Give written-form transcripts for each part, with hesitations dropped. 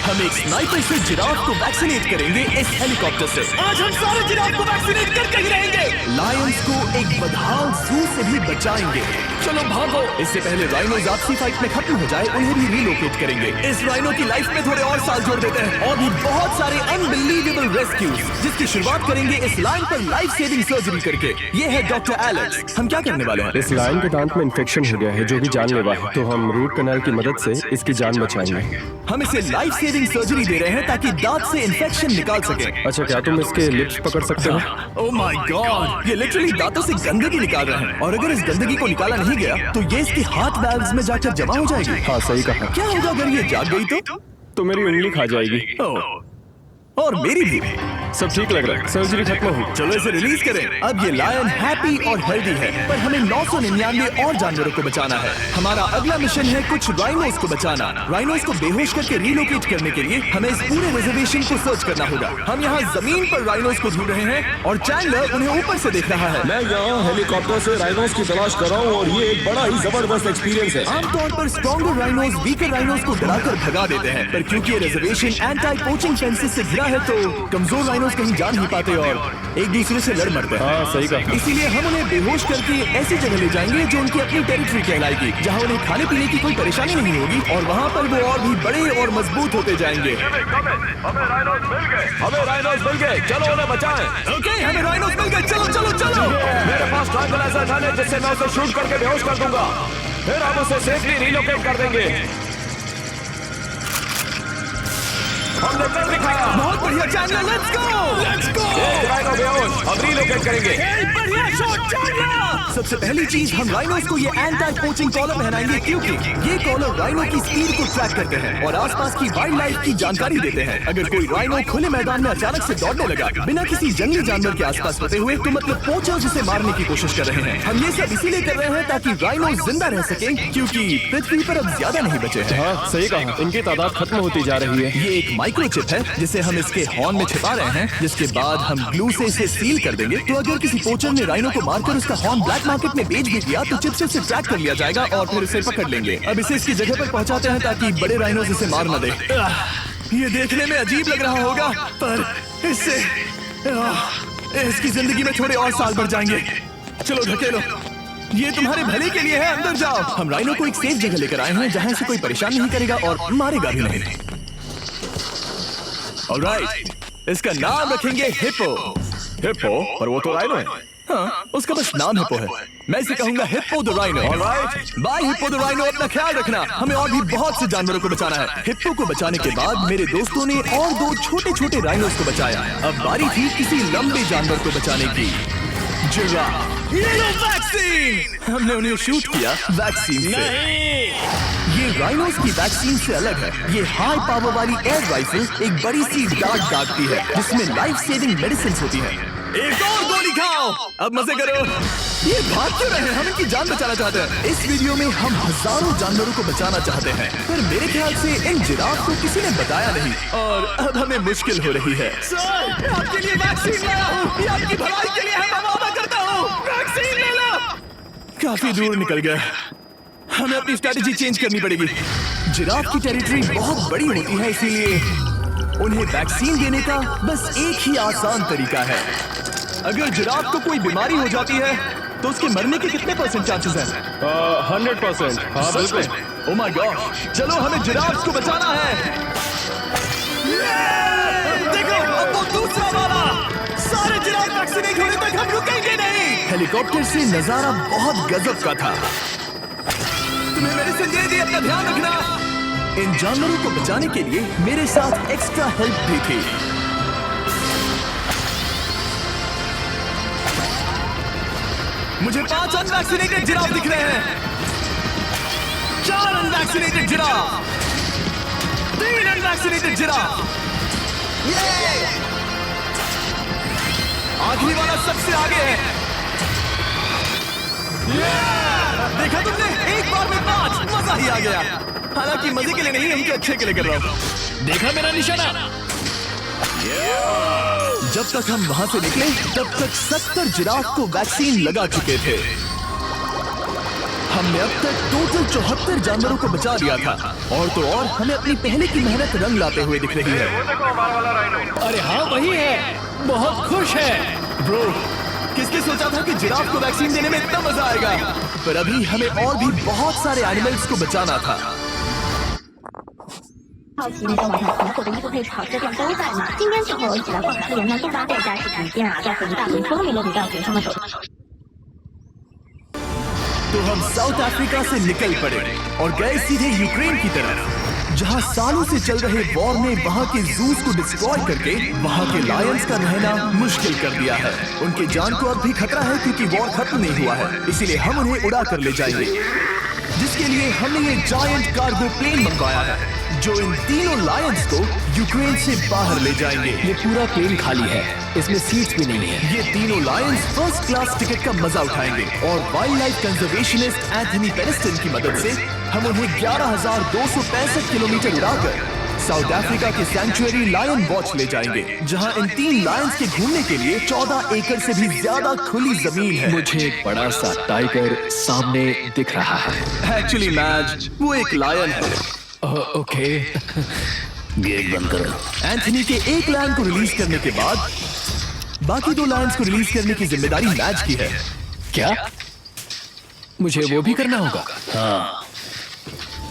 हम एक स्नाइपर से जिराफ को वैक्सीनेट करेंगे इस हेलीकॉप्टर से। आज हम सारे जिराफ को वैक्सीनेट करके ही रहेंगे। लायंस को एक बदहाल जू से भी बचाएंगे। चलो भागो, इससे पहले राइनोज आपसी फाइट में खत्म हो जाए उन्हें भी रिलोकेट करेंगे। इस राइनो की लाइफ में थोड़े और साल जोड़ देते हैं और भी बहुत सारे अनबिलीवेबल रेस्क्यूज, जिसकी शुरुआत करेंगे इस लायन पर लाइफ सेविंग सर्जरी करके। ये है डॉक्टर एलेक्स। हम क्या करने वाले हैं? इस लायन के दांत में इन्फेक्शन हो गया है जो कि जानलेवा है, तो हम रूट कैनाल की मदद से इसकी जान बचाएंगे। हम इसे लाइफ सेविंग सर्जरी दे रहे हैं ताकि दांत से इन्फेक्शन निकाल सके। अच्छा, क्या तुम इसके लिप्स पकड़ सकते हो? ओह माय गॉड, ये लिटरली दांतों से गंदगी निकाल रहे हैं और अगर इस गंदगी को निकाला नहीं गया तो ये इसके हार्ट वाल्व्स में जाकर जमा हो जाएगी। हाँ, सही कहा। क्या होगा अगर ये जाग गई तो मेरी उंगली खा जाएगी। और मेरी भी। सब ठीक लग रहा है, सर्जरी खत्म हुई। चलो इसे रिलीज करें। अब ये लायन हैप्पी और हेल्दी है, पर हमें 999 और जानवरों को बचाना है। हमारा अगला मिशन है कुछ राइनोज को बचाना। राइनोज को बेहोश करके रिलोकेट करने के लिए हमें इस पूरे रिजर्वेशन को सर्च करना होगा। हम यहाँ जमीन पर राइनोज को ढूंढ रहे हैं और चैंडलर उन्हें ऊपर से देख रहा है। मैं यहाँ हेलीकॉप्टर से राइनोज की तलाश कर रहा हूँ और ये एक बड़ा ही जबरदस्त एक्सपीरियंस है। आमतौर पर स्ट्रॉन्गर राइनोज वीकर राइनोज को डराकर भगा देते हैं, पर क्योंकि ये रिजर्वेशन एंटी पोचिंग फेंसेस से घिरा है तो कमजोर राइनोज कहीं जा नहीं पाते और एक दूसरे से लड़ मरते हैं। हाँ, सही कहा। इसीलिए हम उन्हें बेहोश करके ऐसी जगह ले जाएंगे जो उनकी अपनी टेरिटरी कहलाएगी, जहाँ उन्हें खाने पीने की कोई परेशानी नहीं होगी और वहाँ पर वो और भी बड़े और मजबूत होते जाएंगे। हमें राइनोज मिल गए, चलो उन्हें बचाएं। ओके, हमें राइनोज मिल गए, चलो चलो चलो। मेरे पास ट्रैंक्विलाइजर गन है जिससे मैं उसे शूट करके बेहोश कर दूंगा, फिर हम उसे सेफली रिलोकेट कर देंगे। हमने कर दिखाया। बहुत बढ़िया चैंडलर, लेट्स गो। राइनो बेहोश, हम रिलोकेट करेंगे। बढ़िया शॉट चैंडलर। सबसे पहली चीज, हम राइनोज को ये एंटी पोचिंग कॉलर पहनाएंगे क्योंकि ये कॉलर राइनो की स्पीड को ट्रैक करते हैं और आसपास की वाइल्ड लाइफ की जानकारी देते हैं। अगर कोई राइनो खुले मैदान में अचानक से दौड़ने लगा बिना किसी जंगली जानवर के आसपास होते हुए, तो मतलब पोचर्स उसे मारने की कोशिश कर रहे हैं। हम ये सब इसीलिए कर रहे हैं ताकि राइनो जिंदा रह सके, क्योंकि पृथ्वी पर अब ज्यादा नहीं बचे हैं। हाँ, सही कहा। इनकी तादाद खत्म होती जा रही है। ये एक माइक्रोचिप है जिसे हम इसके हॉर्न में छिपा रहे हैं, जिसके बाद हम ग्लू से इसे सील कर देंगे। तो अगर किसी पोचर ने राइनो को मारकर उसका हॉर्न ब्लैक मार्केट में बेच भी दिया तो चिप से उसे ट्रैक कर लिया जाएगा और फिर उसे पकड़ लेंगे। अब इसे इसकी जगह पर पहुंचाते हैं ताकि बड़े राइनोज इसे मार न दे। ये देखने में अजीब लग रहा होगा, पर इससे इसकी जिंदगी में थोड़े और साल बढ़ जाएंगे। चलो ढकेलो, ये तुम्हारे भले के लिए है, अंदर जाओ। हम राइनो को एक सेफ जगह लेकर आए हैं जहाँ इसे कोई परेशान नहीं करेगा और मारेगा भी नहीं। ऑलराइट, इसका नाम रखेंगे हिप्पो। हिप्पो? पर वो तो राइनो है। हाँ, उसका बस नाम हिप्पो है। मैं इसे कहूंगा hippo the rhino. Alright, bye hippo the rhino. अपना ख्याल रखना, हमें और भी बहुत से जानवरों को बचाना है। हिप्पो को बचाने के बाद मेरे दोस्तों ने और 2 छोटे छोटे राइनोस को बचाया। अब बारी थी किसी लंबे जानवर को बचाने की। जिराफ। ये लो वैक्सीन। हमने उन्हें शूट किया वैक्सीन से। ये राइनोस की वैक्सीन से अलग है। ये हाई पावर वाली एयर राइफल एक बड़ी सी डार्ट दागती है जिसमें लाइफ सेविंग मेडिसिन होती है। एक और गोली खाओ, अब मजे करो। ये भाग क्यों रहे हैं? हम इनकी जान बचाना चाहते हैं। इस वीडियो में हम हजारों जानवरों को बचाना चाहते हैं, पर मेरे ख्याल से इन जिराफ को किसी ने बताया नहीं और अब हमें मुश्किल हो रही है। सर, मैं आपके लिए वैक्सीन लाया हूँ। ये आपकी भलाई के लिए है, मैं वादा करता हूँ। वैक्सीन ले लो। काफी दूर निकल गए, हमें अपनी स्ट्रेटेजी चेंज करनी पड़ेगी। जिराफ की टेरिटरी बहुत बड़ी होती है, इसीलिए उन्हें वैक्सीन देने का बस एक ही आसान तरीका है। अगर जिराफ को कोई बीमारी हो जाती है तो उसके मरने के कितने % चांसेस हैं? 100%। हाँ, बिल्कुल। ओह माय गॉड, चलो हमें जिराफ को बचाना है। देखो, अब वो दूसरा वाला। सारे जिराफ वैक्सीनेट होने तक हम रुकेंगे नहीं। हेलीकॉप्टर से नजारा बहुत गजब का था। तुम्हें मेडिसिन दे दी, अपना ध्यान रखना। इन जानवरों को बचाने के लिए मेरे साथ एक्स्ट्रा हेल्प भी थी। मुझे 5 अनवैक्सीनेटेड जिराफ दिख रहे हैं। 4 अनवैक्सीनेटेड जिराफ, 3 अनवैक्सीनेटेड जिराफ। आखिरी वाला सबसे आगे है। देखा तुमने, एक बार में 5, मजा ही आ गया। हालांकि मजे के लिए नहीं, उनके अच्छे के लिए कर रहा हूँ। देखा मेरा निशाना? जब तक हम वहां से निकले तब तक 70 जिराफ को वैक्सीन लगा चुके थे। हमने अब तक टोटल 74 जानवरों को बचा लिया था। और तो और हमें अपनी पहले की मेहनत रंग लाते हुए दिख रही है। अरे हाँ वही है, बहुत खुश है। ब्रो, किसने सोचा था कि जिराफ को वैक्सीन देने में इतना मजा आएगा? पर अभी हमें और भी बहुत सारे एनिमल्स को बचाना था। 好奇那个网上苹果的衣服配草这店都在吗？今天是和我一起来逛的人呢，都把代价是几件啊，要和一大堆聪明的女大学生们手。 तो हम साउथ अफ्रीका से निकल पड़े और गए सीधे यूक्रेन की तरफ, जहां सालों से चल रहे वॉर ने वहां के जूस को डिस्ट्रॉय करके वहां के लायंस का रहना मुश्किल कर दिया है। उनके जान को अब भी खतरा है क्योंकि वॉर खत्म नहीं हुआ है, इसीलिए हम उन्हें उड़ा कर ले जाएंगे, जिसके लिए हमने ये जायंट कार्गो प्लेन मंगवाया है जो इन तीनों लायंस को यूक्रेन से बाहर ले जाएंगे। ये पूरा प्लेन खाली है, इसमेमें सीट्स भी नहीं है। ये तीनों लायंस फर्स्ट क्लास टिकट का मजा उठाएंगे और वाइल्ड लाइफ कंजर्वेशनिस्ट एंथनी पेनिस्टन की मदद से हम उन्हें 11,265 किलोमीटर उड़ाकर साउथ अफ्रीका के सैंक्चुअरी लायन वॉच ले जाएंगे, जहां इन 3 लायंस के घूमने के लिए 14 एकड़ से भी ज्यादा खुली जमीन है। मुझे एक बड़ा सा टाइगर सामने दिख रहा है। एक्चुअली मैच वो एक लायन है। ओके, गेट बंद करो। एंथनी के एक लायन को रिलीज करने के बाद बाकी 2 लायंस को रिलीज करने की जिम्मेदारी मैच की है। क्या मुझे वो भी करना होगा? हाँ,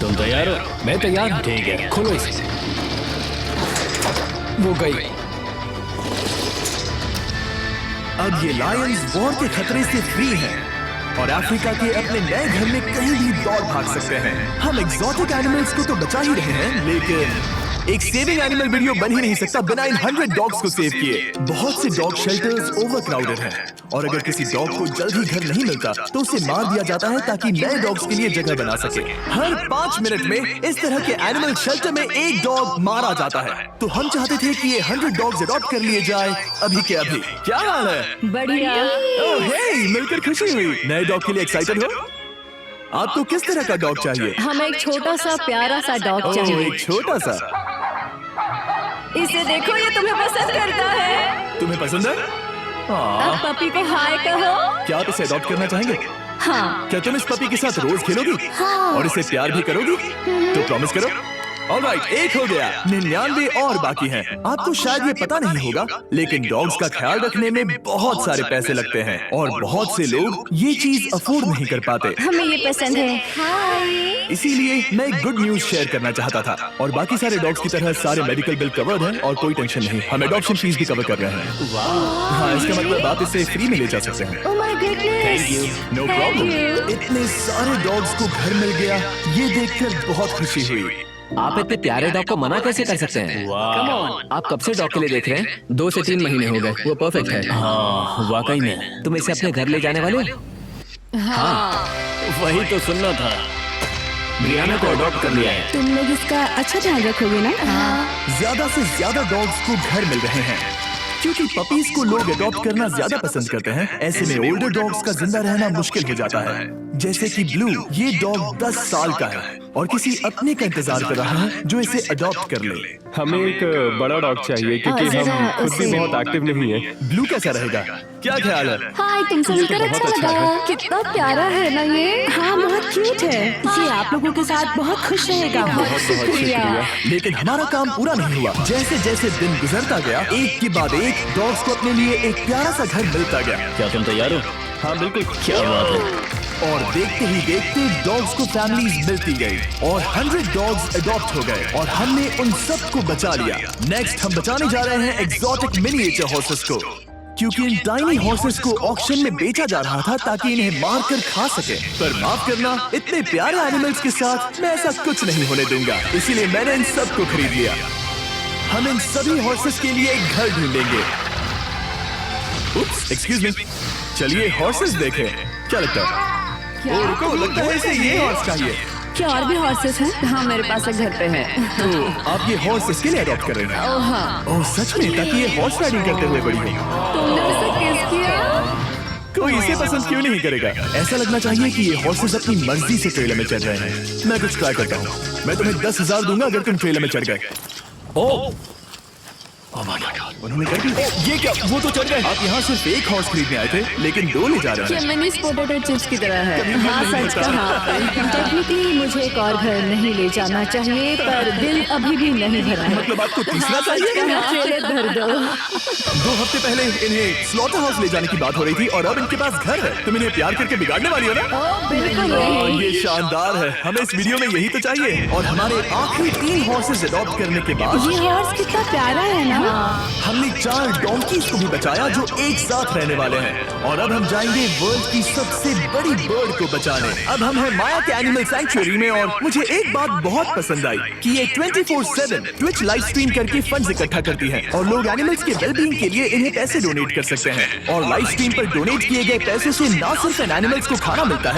तुम तैयार हो? मैं तैयार हूँ। ठीक है। खोलो इसे। वो गई। अब ये लायंस वॉर के खतरे से फ्री हैं और अफ्रीका के अपने नए घर में कहीं भी दौड़ भाग सकते हैं। हम एक्सोटिक एनिमल्स को तो बचा ही रहे हैं, लेकिन एक सेविंग एनिमल वीडियो बन ही नहीं सकता बिना इन 100 डॉग्स को सेव किए। बहुत से डॉग शेल्टर्स ओवरक्राउडेड हैं और अगर किसी डॉग को जल्दी घर नहीं मिलता तो उसे मार दिया जाता है ताकि नए डॉग्स के लिए जगह बना सके। हर 5 मिनट में इस तरह के एनिमल शेल्टर में एक डॉग मारा जाता है। तो हम चाहते थे कि ये 100 डॉग्स अडॉप्ट कर लिए जाए अभी के अभी। क्या हाल है? बढ़िया। ओह हे, मिलकर खुशी हुई। नए डॉग के लिए एक्साइटेड हो? आपको किस तरह का डॉग चाहिए? हमें एक छोटा सा प्यारा सा डॉग चाहिए। एक छोटा सा। इसे देखो, ये तुम्हें पसंद करता है। तुम्हें पसंद है? अब पपी को हाय कहो। क्या आप इसे अडॉप्ट करना चाहेंगे? हाँ। क्या तुम इस पपी के साथ रोज खेलोगी? हाँ। और इसे प्यार भी करोगी? तो प्रॉमिस करो। ऑलराइट, एक हो गया, 99 और बाकी हैं। आपको शायद ये पता नहीं होगा, लेकिन डॉग्स का ख्याल रखने में बहुत सारे पैसे लगते हैं और बहुत से लोग ये चीज अफोर्ड नहीं कर पाते। हमें ये पसंद है। हाय। इसीलिए मैं एक गुड न्यूज शेयर करना चाहता था। और बाकी सारे डॉग्स की तरह सारे मेडिकल बिल कवर्ड हैं और कोई टेंशन नहीं। हम एडॉप्शन फीस भी कवर कर रहे हैं। हाँ, इसका मतलब आप इसे फ्री में ले जा सकते हैं। Oh my goodness. No problem. इतने सारे डॉग्स को घर मिल गया, ये देखकर बहुत खुशी हुई। आप इतने प्यारे डॉग को मना कैसे कर सकते हैं? Come on, आप कब से डॉग के लिए देख रहे हैं? 2 से 3 महीने हो गए। वो परफेक्ट है। हाँ, वाकई में। तुम इसे अपने घर ले जाने वाले हो? हाँ। वही तो सुनना था। ब्रियाना को अडॉप्ट कर लिया है। तुम लोग इसका अच्छा ध्यान रखोगे ना? हाँ। ज्यादा से ज्यादा डॉग्स को घर मिल रहे हैं क्योंकि पपीज को लोग अडॉप्ट करना ज्यादा पसंद करते हैं। ऐसे में ओल्डर डॉग्स का जिंदा रहना मुश्किल हो जाता है। जैसे कि ब्लू, ये डॉग 10 साल का है और किसी अपने का इंतजार कर रहा है जो इसे अडॉप्ट कर ले। हमें एक बड़ा डॉग चाहिए क्योंकि जरा हम खुद भी उसे- बहुत एक्टिव नहीं है। ब्लू कैसा रहेगा? क्या ख्याल है? हाय, तुमसे मिलकर बहुत अच्छा अच्छा लगा। है। कितना प्यारा है ना ये। हाँ, बहुत क्यूट है। ये आप लोगों के साथ बहुत खुश रहेगा। बहुत शुक्रिया। लेकिन हमारा काम पूरा नहीं हुआ। जैसे जैसे दिन गुजरता गया, एक के बाद एक डॉग्स को अपने लिए एक प्यारा सा घर मिलता गया। क्या तुम तैयार हो? हाँ बिल्कुल। क्या बात है। और देखते ही देखते डॉग्स को फैमिलीज मिलती गई और 100 डॉग्स अडॉप्ट हो गए और हमने उन सबको बचा लिया। नेक्स्ट हम बचाने जा रहे हैं एक्सोटिक मिनिएचर हॉर्सेस को, क्योंकि इन टाइनी हॉर्सेस को ऑक्शन में बेचा जा रहा था ताकि इन्हें मारकर खा सके। पर माफ करना, इतने प्यारे एनिमल्स के साथ मैं ऐसा कुछ नहीं होने दूंगा। इसीलिए मैंने इन सबको खरीद लिया। हम इन सभी हॉर्सेस के लिए एक घर ढूंढेंगे। एक्सक्यूज मी, चलिए हॉर्सेस देखें। क्या लगता है? ओ, रुको, लगता है इसे ये हॉर्स चाहिए। क्या और भी हॉर्सेस हैं? हाँ, मेरे पास एक घर पे है। तो आप ये हॉर्स इसके लिए अडॉप्ट कर रहे हैं? ओह हाँ। ओह सच में? ताकि ये हॉर्स राइडिंग करते हुए बड़ी हो। तुमने उसे किस किया? कोई इसे पसंद क्यों नहीं करेगा? ऐसा लगना चाहिए कि ये हॉर्सेस अपनी मर्जी से ट्रेलर में चढ़ रहे हैं। मैं कुछ ट्राई करता हूँ। मैं तुम्हें 10,000 दूंगा अगर तुम ट्रेलर में चढ़ गए। ओ, उन्होंने कर दी। ये क्या, वो तो चढ़ गए। आप यहाँ सिर्फ एक हॉर्स खरीदने आए थे, लेकिन 2 ले जा रहे हैं। ये मिनी पोटैटो चिप्स की तरह है। हाँ सच कहा। टेक्निकली मुझे एक और घर नहीं ले जाना चाहिए, पर दिल अभी भी नहीं भरा है। मतलब आपको तीसरा सच चाहिए? कहा, ट्रेलर भर दो। 2 हफ्ते पहले इन्हें स्लॉटर हाउस ले जाने की बात हो रही थी और अब इनके पास घर है। तुम इन्हें प्यार करके बिगाड़ने वाली हो ना? ओह बिल्कुल ओह, नहीं। ये शानदार है। हमें इस वीडियो में यही तो चाहिए। और हमारे आखिरी 3 हॉर्सेस अडॉप्ट करने के बाद ये हॉर्स कितना प्यारा है ना। हमने 4 डोंकीज को भी बचाया जो एक साथ रहने वाले हैं। और अब हम जाएंगे वर्ल्ड की सबसे बड़ी बर्ड को बचाने। अब हम हैं माया के एनिमल सैंक्चुअरी में और मुझे एक बात बहुत पसंद आई कि ये 24/7 ट्विच लाइव स्ट्रीम करके फंड्स इकट्ठा करती है और लोग एनिमल्स के वेलबींग के लिए इन्हें पैसे डोनेट कर सकते हैं। और लाइव स्ट्रीम पर डोनेट किए गए पैसों से न सिर्फ इन एनिमल्स को खाना मिलता है